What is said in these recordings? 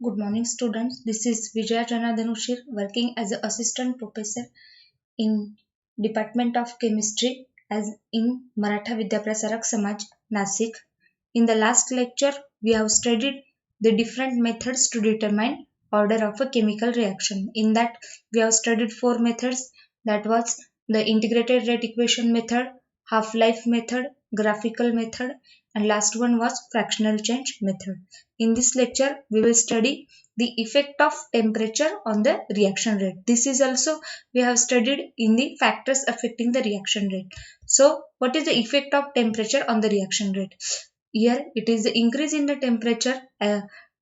Good morning, students. This is Vijaya Jana Dhanushir, working as an assistant professor in Department of Chemistry as in Maratha Vidyaprasarak Samaj, Nasik. In the last lecture, we have studied the different methods to determine order of a chemical reaction. In that, we have studied four methods. That was the integrated rate equation method, half-life method, graphical method, and last one was fractional change method. In this lecture, we will study the effect of temperature on the reaction rate. This is also we have studied in the factors affecting the reaction rate. So, what is the effect of temperature on the reaction rate? Here it is the increase in the temperature.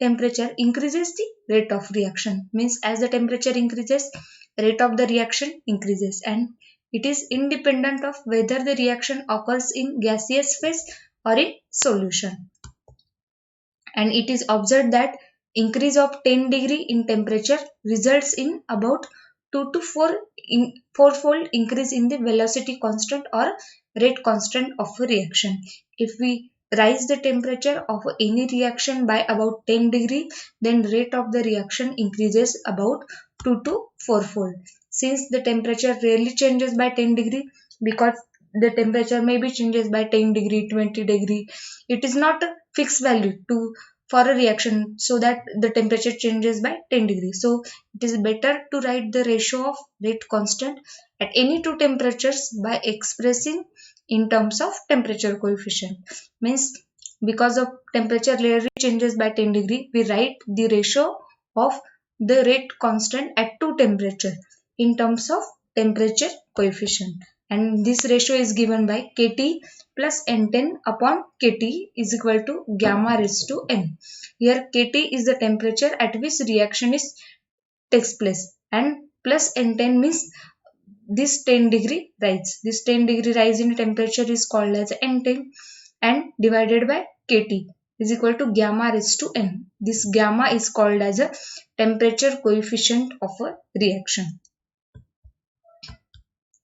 Temperature increases the rate of reaction. Means as the temperature increases, rate of the reaction increases, and it is independent of whether the reaction occurs in gaseous phase or in solution. And it is observed that increase of 10 degree in temperature results in about 2 to 4 fourfold increase in the velocity constant or rate constant of a reaction. If we rise the temperature of any reaction by about 10 degree, then rate of the reaction increases about 2 to 4 fold. Since the temperature rarely changes by 10 degree, because the temperature maybe changes by 10 degree, 20 degree, it is not a fixed value to for a reaction so that the temperature changes by 10 degrees. So it is better to write the ratio of rate constant at any two temperatures by expressing in terms of temperature coefficient. Means because of temperature rarely changes by 10 degree, we write the ratio of the rate constant at two temperature in terms of temperature coefficient. And this ratio is given by Kt plus N10 upon Kt is equal to gamma raised to N. Here Kt is the temperature at which reaction is takes place, and plus N10 means this 10 degree rise. This 10 degree rise in temperature is called as N10, and divided by Kt is equal to gamma raised to N. This gamma is called as a temperature coefficient of a reaction.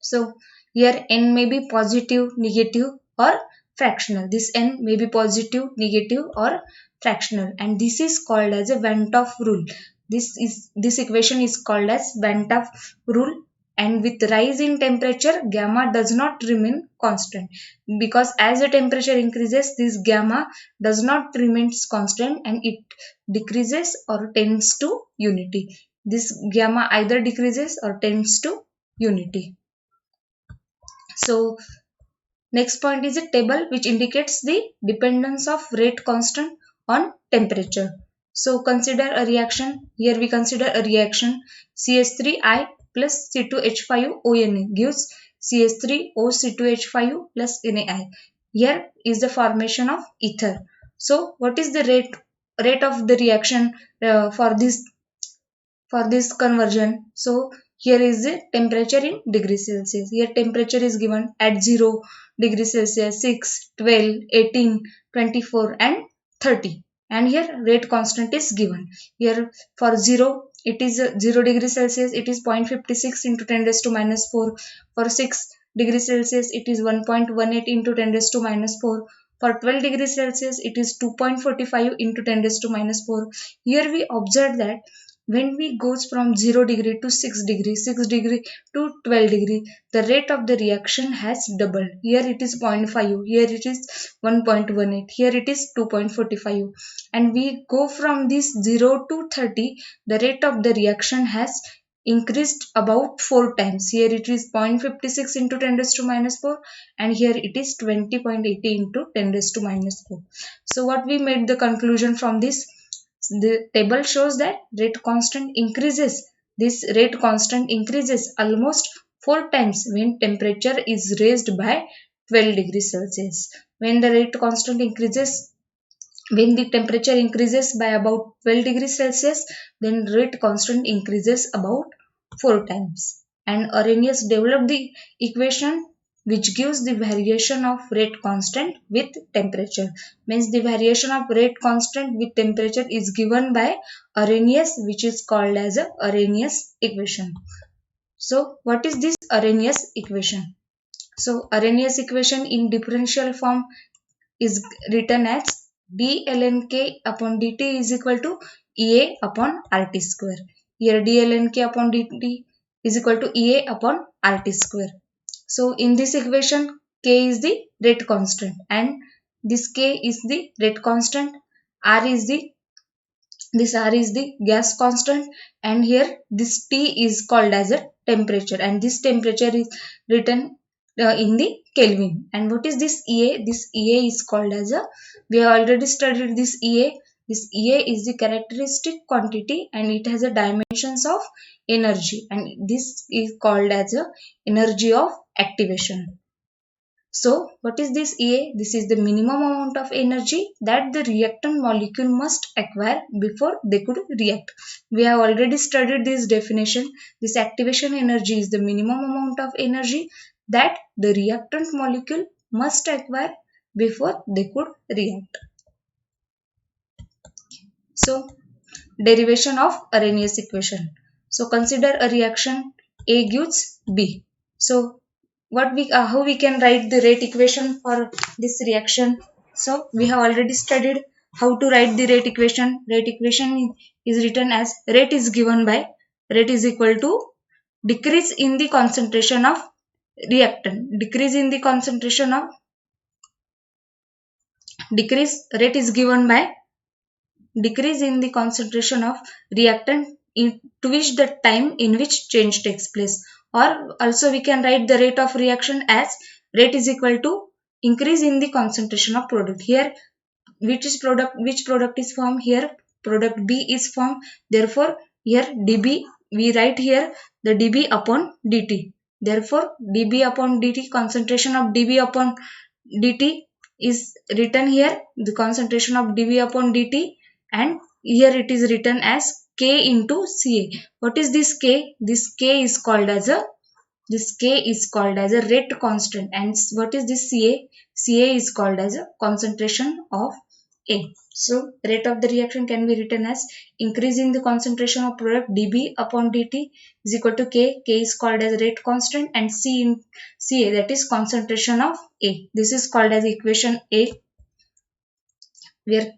So here n may be positive, negative or fractional. This n may be positive, negative or fractional, and this is called as a Van 't Hoff rule. This equation is called as Van 't Hoff rule, and with rise in temperature gamma does not remain constant, because as the temperature increases this gamma does not remain constant and it decreases or tends to unity. This gamma either decreases or tends to unity. So next point is a table which indicates the dependence of rate constant on temperature. So consider a reaction. Here we consider a reaction CH3I plus C2H5ONA gives CH3OC2H5 plus NaI. Here is the formation of ether. So what is the rate of the reaction for this conversion? So here is the temperature in degrees Celsius. Here temperature is given at 0 degrees Celsius, 6, 12, 18, 24 and 30. And here rate constant is given. Here for 0 it is 0 degrees Celsius, it is 0.56 into 10 raised to minus 4. For 6 degrees Celsius it is 1.18 into 10 raised to minus 4. For 12 degrees Celsius it is 2.45 into 10 raised to minus 4. Here we observe that when we goes from 0 degree to 6 degree, 6 degree to 12 degree, the rate of the reaction has doubled. Here it is 0.5, here it is 1.18, here it is 2.45. And we go from this 0 to 30, the rate of the reaction has increased about 4 times. Here it is 0.56 into 10 raised to minus 4 and here it is 20.80 into 10 raised to minus 4. So what we made the conclusion from this? The table shows that rate constant increases. This rate constant increases almost 4 times when temperature is raised by 12 degrees Celsius. When the rate constant increases, when the temperature increases by about 12 degrees Celsius, then rate constant increases about 4 times. And Arrhenius developed the equation which gives the variation of rate constant with temperature. Means the variation of rate constant with temperature is given by Arrhenius, which is called as a Arrhenius equation. So what is this Arrhenius equation? So Arrhenius equation in differential form is written as d ln k upon dt is equal to EA upon RT square. Here dln K upon dt is equal to EA upon RT square. So in this equation, K is the rate constant and this K is the rate constant, R is the gas constant, and here this T is called as a temperature, and this temperature is written in the Kelvin. And what is this EA? This EA is called as a, we have already studied this EA. This EA is the characteristic quantity and it has a dimensions of energy, and this is called as a energy of activation. So, what is this EA? This is the minimum amount of energy that the reactant molecule must acquire before they could react. We have already studied this definition. This activation energy is the minimum amount of energy that the reactant molecule must acquire before they could react. So, derivation of Arrhenius equation. So, consider a reaction A gives B. So, how we can write the rate equation for this reaction? So, we have already studied how to write the rate equation. Rate equation is written as rate is given by, rate is equal to decrease in the concentration of reactant. Rate is given by decrease in the concentration of reactant to which the time in which change takes place. Or also we can write the rate of reaction as rate is equal to increase in the concentration of product. Here which product is formed? Here product B is formed. Therefore here dB, we write here the dB upon dt. Therefore dB upon dt, concentration of dB upon dt is written here, the concentration of dB upon dt, and here it is written as K into Ca. What is this K? This K is called as a rate constant. And what is this Ca? Ca is called as a concentration of A. So rate of the reaction can be written as increase in the concentration of product dB upon dt is equal to K. K is called as rate constant, and C in Ca, that is concentration of A. This is called as equation A, where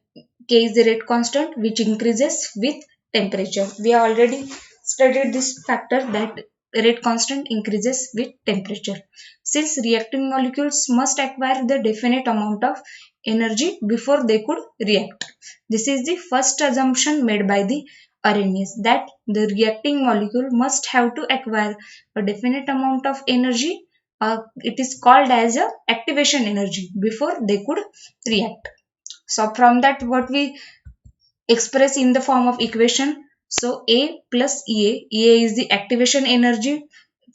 K is the rate constant which increases with temperature. We have already studied this factor that rate constant increases with temperature. Since reacting molecules must acquire the definite amount of energy before they could react. This is the first assumption made by the Arrhenius, that the reacting molecule must have to acquire a definite amount of energy. It is called as a activation energy before they could react. So from that, what we express in the form of equation. So A plus EA, EA is the activation energy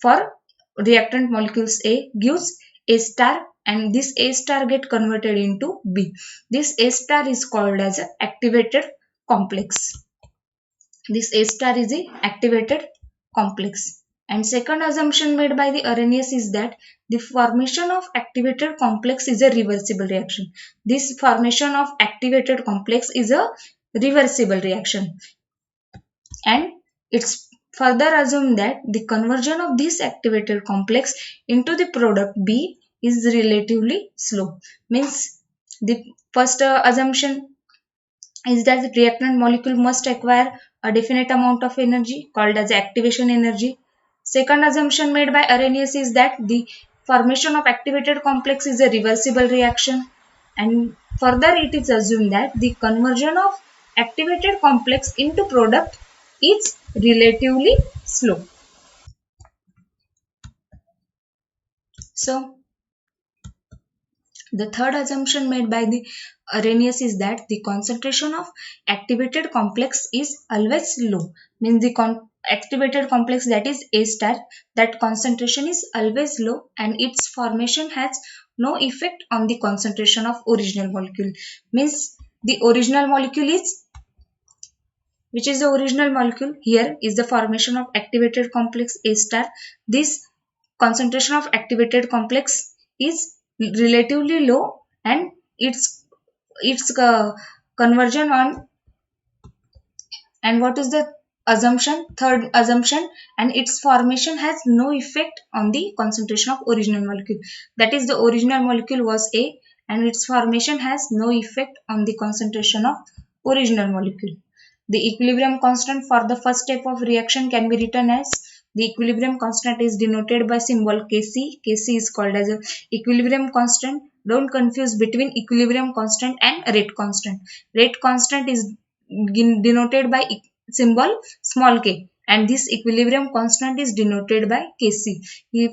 for reactant molecules A, gives A star, and this A star get converted into B. This A star is called as an activated complex. This A star is the activated complex. And second assumption made by the Arrhenius is that the formation of activated complex is a reversible reaction. This formation of activated complex is a reversible reaction. And it's further assumed that the conversion of this activated complex into the product B is relatively slow. Means the first assumption is that the reactant molecule must acquire a definite amount of energy called as activation energy. Second assumption made by Arrhenius is that the formation of activated complex is a reversible reaction, and further it is assumed that the conversion of activated complex into product is relatively slow. So the third assumption made by the Arrhenius is that the concentration of activated complex is always low. Means the activated complex, that is A star, that concentration is always low and its formation has no effect on the concentration of original molecule. Means the original molecule is, which is the original molecule? Here is the formation of activated complex A star. This concentration of activated complex is relatively low and its conversion on, and what is the assumption? Third assumption, and its formation has no effect on the concentration of original molecule. That is, the original molecule was A and its formation has no effect on the concentration of original molecule. The equilibrium constant for the first step of reaction can be written as, the equilibrium constant is denoted by symbol Kc. Kc is called as a equilibrium constant. Don't confuse between equilibrium constant and rate constant. Rate constant is denoted by symbol small k, and this equilibrium constant is denoted by Kc.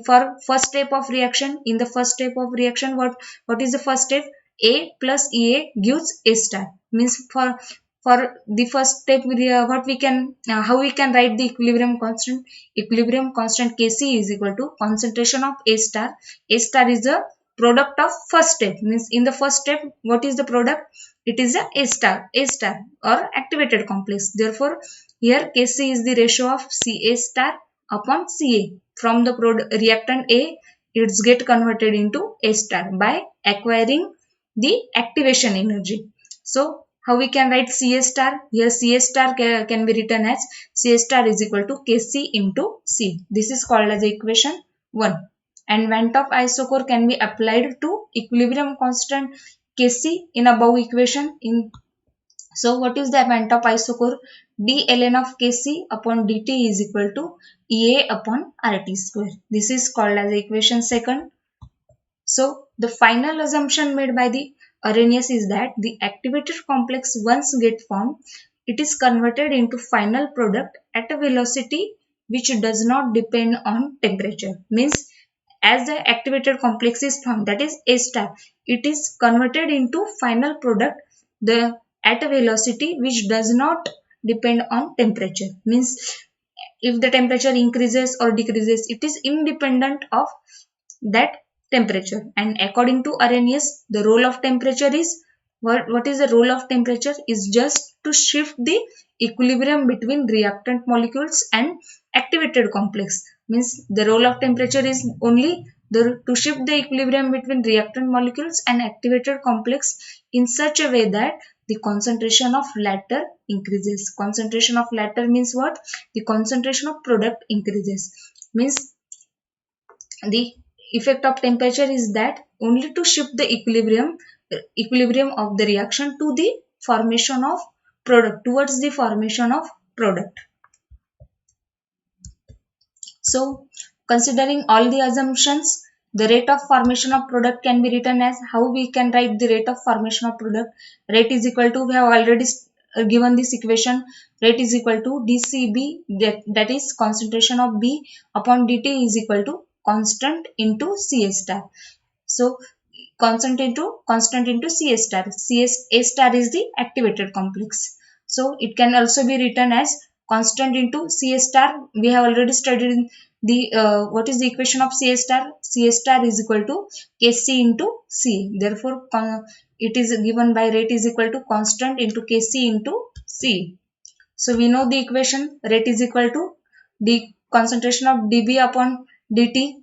For first step of reaction, in the first step of reaction, what is the first step? A plus Ea gives A star. Means for the first step, what we can how we can write the equilibrium constant? Equilibrium constant Kc is equal to concentration of A star. A star is the product of first step. Means in the first step, what is the product? It is a star or activated complex. Therefore, here Kc is the ratio of Ca star upon Ca. From the reactant A, it's get converted into A star by acquiring the activation energy. So, how we can write Ca star? Here Ca star can be written as Ca star is equal to Kc into C. This is called as equation 1. And Van 't Hoff isochore can be applied to equilibrium constant Kc in above equation. So what is the Van 't Hoff isochore? D ln of Kc upon dt is equal to Ea upon Rt square. This is called as equation 2. So the final assumption made by the Arrhenius is that the activated complex, once get formed, it is converted into final product at a velocity which does not depend on temperature. Means as the activated complex is formed, that is A star, it is converted into final product at a velocity which does not depend on temperature. Means if the temperature increases or decreases, it is independent of that temperature. And according to Arrhenius, the role of temperature is, what is the role of temperature? Is just to shift the equilibrium between reactant molecules and activated complex. Means the role of temperature is only to shift the equilibrium between reactant molecules and activated complex in such a way that the concentration of latter increases. Concentration of latter means what? The concentration of product increases. Means the effect of temperature is that only to shift the equilibrium of the reaction to the formation of product, towards the formation of product. So considering all the assumptions, the rate of formation of product can be written as, how we can write the rate of formation of product? Rate is equal to, we have already given this equation, rate is equal to dCB, that is concentration of B upon dt is equal to constant into Ca star. So constant into Ca star. A star is the activated complex. So it can also be written as constant into Ca star. We have already studied the what is the equation of Ca star? Ca star is equal to Kc into C. Therefore, it is given by rate is equal to constant into Kc into C. So we know the equation, rate is equal to the concentration of dB upon dt.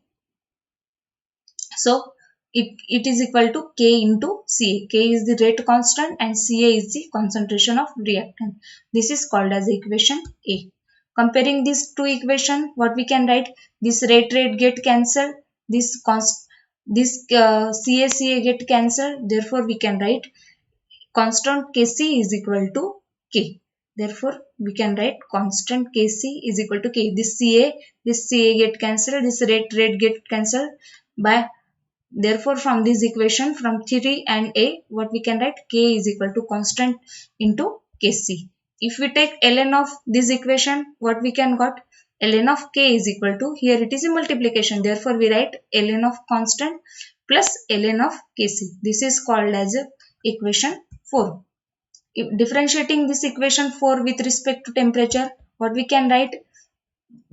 So it is equal to K into Ca. K is the rate constant and Ca is the concentration of reactant. This is called as equation A. Comparing these two equations, what we can write? This rate get cancelled. This Ca get cancelled. Therefore, we can write constant Kc is equal to K. Therefore, we can write constant Kc is equal to K. This Ca get cancelled. This rate get cancelled by. Therefore, from this equation, from 3 and A, what we can write? K is equal to constant into Kc. If we take ln of this equation, what we can got? Ln of K is equal to, here it is a multiplication. Therefore, we write ln of constant plus ln of Kc. This is called as equation 4. If differentiating this equation 4 with respect to temperature, what we can write?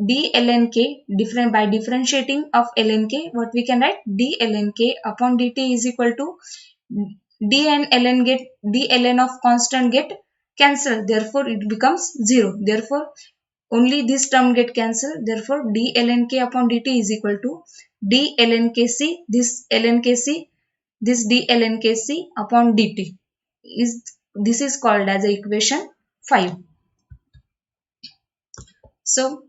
D ln k, by differentiating of ln k, what we can write? D ln k upon dt is equal to d and d ln of constant get cancelled. Therefore, it becomes 0. Therefore, only this term get cancelled. Therefore, d ln k upon dt is equal to d ln kc, this d ln kc upon dt. This is called as equation 5. So,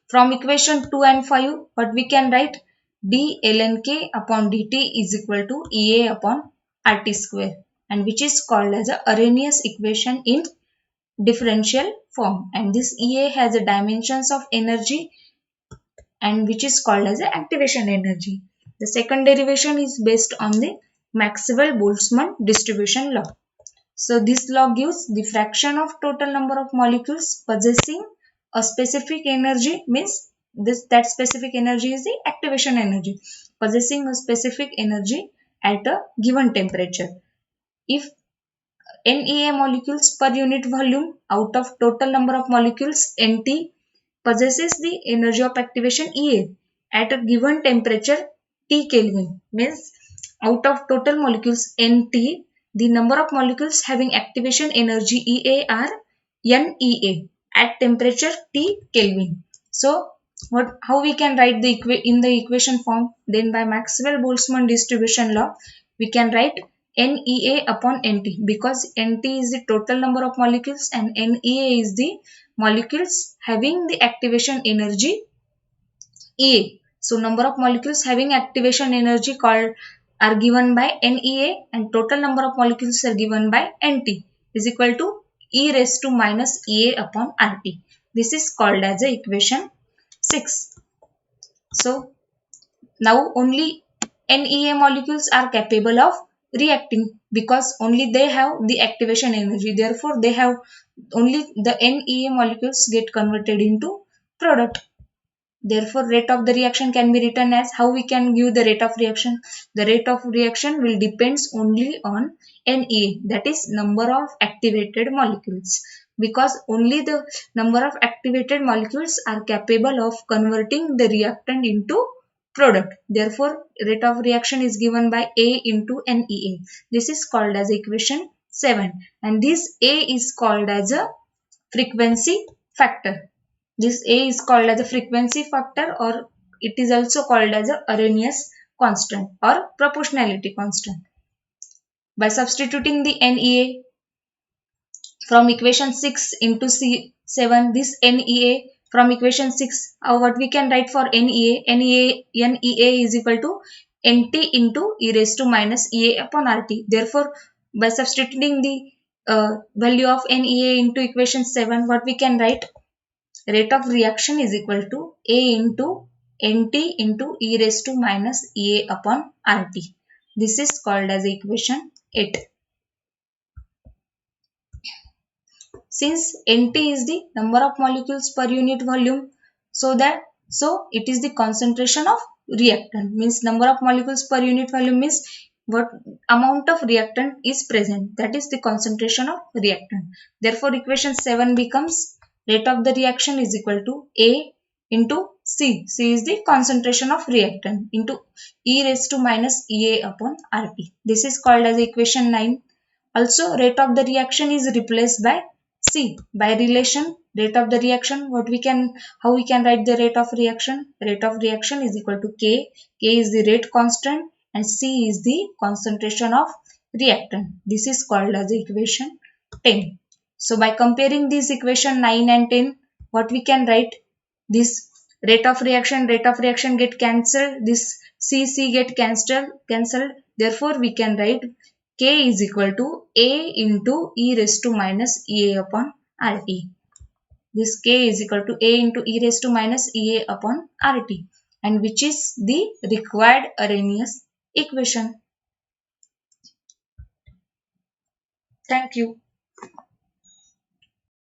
from equation 2 and 5, what we can write? D ln k upon dt is equal to Ea upon Rt square, and which is called as a Arrhenius equation in differential form, and this EA has the dimensions of energy and which is called as the activation energy. The second derivation is based on the Maxwell-Boltzmann distribution law. So this law gives the fraction of total number of molecules possessing a specific energy, means that specific energy is the activation energy, possessing a specific energy at a given temperature. If NEA molecules per unit volume out of total number of molecules NT possesses the energy of activation EA at a given temperature T Kelvin, means out of total molecules NT, the number of molecules having activation energy EA are NEA at temperature T Kelvin. So how we can write in the equation form? Then by Maxwell-Boltzmann distribution law, we can write NEA upon NT, because NT is the total number of molecules and NEA is the molecules having the activation energy EA. So number of molecules having activation energy are given by NEA, and total number of molecules are given by NT is equal to E raised to minus EA upon RT. This is called as a equation 6. So now only NEA molecules are capable of reacting, because only they have the activation energy. Therefore, they have only the NEA molecules get converted into product. Therefore, rate of the reaction can be written as, how we can give the rate of reaction? The rate of reaction will depends only on NEA, that is number of activated molecules, because only the number of activated molecules are capable of converting the reactant into product. Therefore, rate of reaction is given by A into NEA. This is called as equation 7, and this A is called as a frequency factor. This A is called as a frequency factor, or it is also called as a Arrhenius constant or proportionality constant. By substituting the NEA from equation 6 into C7, this NEA from equation 6, what we can write for NEA? NEA is equal to NT into E raised to minus EA upon RT. Therefore, by substituting the value of NEA into equation 7, what we can write? Rate of reaction is equal to A into NT into E raised to minus EA upon RT. This is called as equation 8. Since NT is the number of molecules per unit volume, so it is the concentration of reactant, means number of molecules per unit volume means what amount of reactant is present, that is the concentration of reactant. Therefore, equation 7 becomes rate of the reaction is equal to A into C. C is the concentration of reactant into E raised to minus EA upon RT. This is called as equation 9. Also, rate of the reaction is replaced by C. By relation, rate of the reaction, how we can write the rate of reaction? Rate of reaction is equal to K. K is the rate constant and C is the concentration of reactant. This is called as equation 10. So by comparing this equation 9 and 10, what we can write? This rate of reaction get cancelled. This C get cancelled. Therefore, we can write K is equal to A into E raised to minus EA upon RT. This K is equal to A into E raised to minus EA upon RT, and which is the required Arrhenius equation. Thank you.